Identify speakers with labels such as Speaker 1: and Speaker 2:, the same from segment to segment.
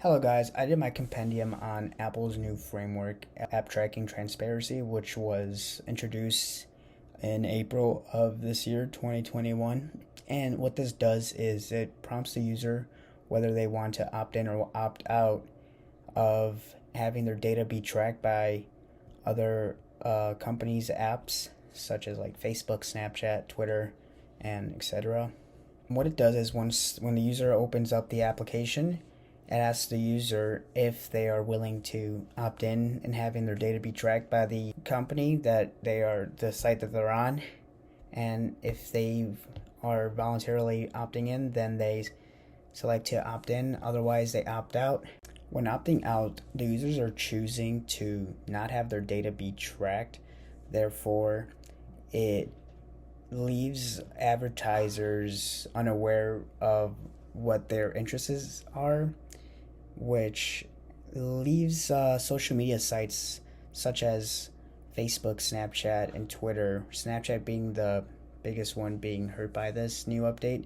Speaker 1: Hello guys, I did my compendium on Apple's new framework, AppTrackingTransparency, which was introduced in April of this year, 2021. And what this does is it prompts the user whether they want to opt in or opt out of having their data be tracked by other companies' apps, such as like Facebook, Snapchat, Twitter, and etc. What it does is when the user opens up the application, it asks the user if they are willing to opt in and having their data be tracked by the company that they are, the site that they're on. And if they are voluntarily opting in, then they select to opt in, otherwise they opt out. When opting out, the users are choosing to not have their data be tracked. Therefore, it leaves advertisers unaware of what their interests are, which leaves social media sites such as Facebook, Snapchat, and Twitter, Snapchat being the biggest one being hurt by this new update.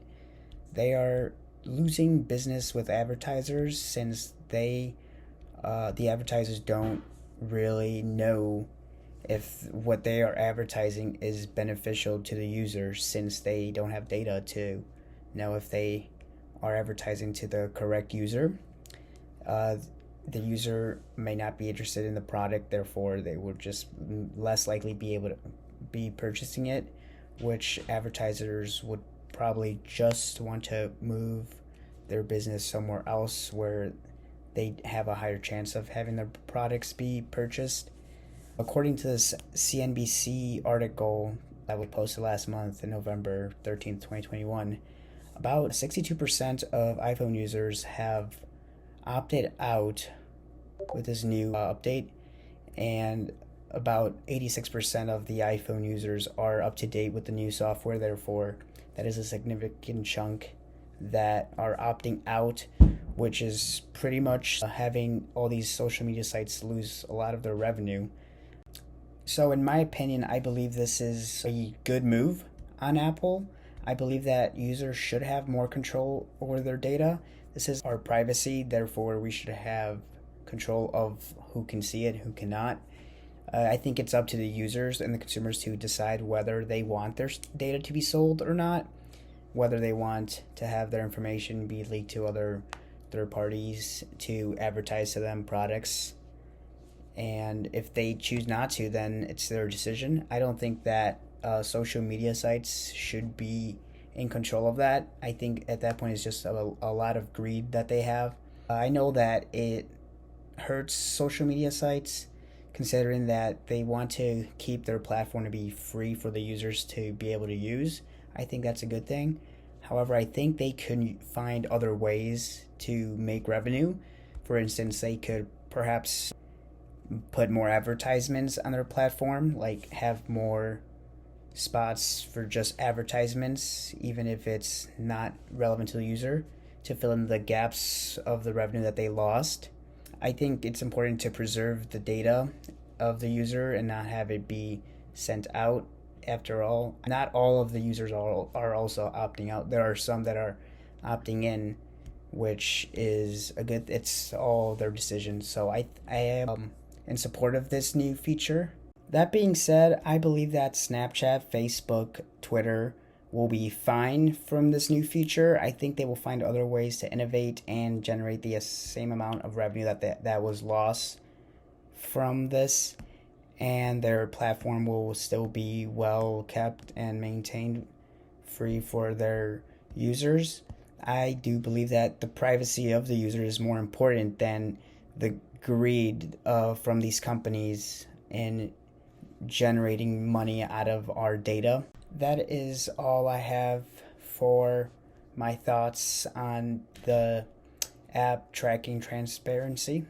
Speaker 1: They are losing business with advertisers since the advertisers don't really know if what they are advertising is beneficial to the user, since they don't have data to know if they are advertising to the correct user. The user may not be interested in the product, therefore they will just less likely be able to be purchasing it, which advertisers would probably just want to move their business somewhere else where they have a higher chance of having their products be purchased. According to this CNBC article that was posted last month in November 13th, 2021, about 62% of iPhone users have opted out with this new update, and about 86% of the iPhone users are up to date with the new software. Therefore, that is a significant chunk that are opting out, which is pretty much having all these social media sites lose a lot of their revenue. So in my opinion, I believe this is a good move on Apple. I believe that users should have more control over their data. This is our privacy, therefore we should have control of who can see it, who cannot. I think it's up to the users and the consumers to decide whether they want their data to be sold or not, whether they want to have their information be leaked to other third parties to advertise to them products. And if they choose not to, then it's their decision. I don't think that social media sites should be in control of that. I think at that point it's just a lot of greed that they have. I know that it hurts social media sites, considering that they want to keep their platform to be free for the users to be able to use. I think that's a good thing. However, I think they could find other ways to make revenue. For instance, they could perhaps put more advertisements on their platform, like have more spots for just advertisements, even if it's not relevant to the user, to fill in the gaps of the revenue that they lost. I think it's important to preserve the data of the user and not have it be sent out. After all, not all of the users are also opting out. There are some that are opting in, which is a good, it's all their decision. So I am in support of this new feature. That being said, I believe that Snapchat, Facebook, Twitter will be fine from this new feature. I think they will find other ways to innovate and generate the same amount of revenue that was lost from this, and their platform will still be well kept and maintained free for their users. I do believe that the privacy of the user is more important than the greed from these companies in generating money out of our data. That is all I have for my thoughts on the app tracking transparency.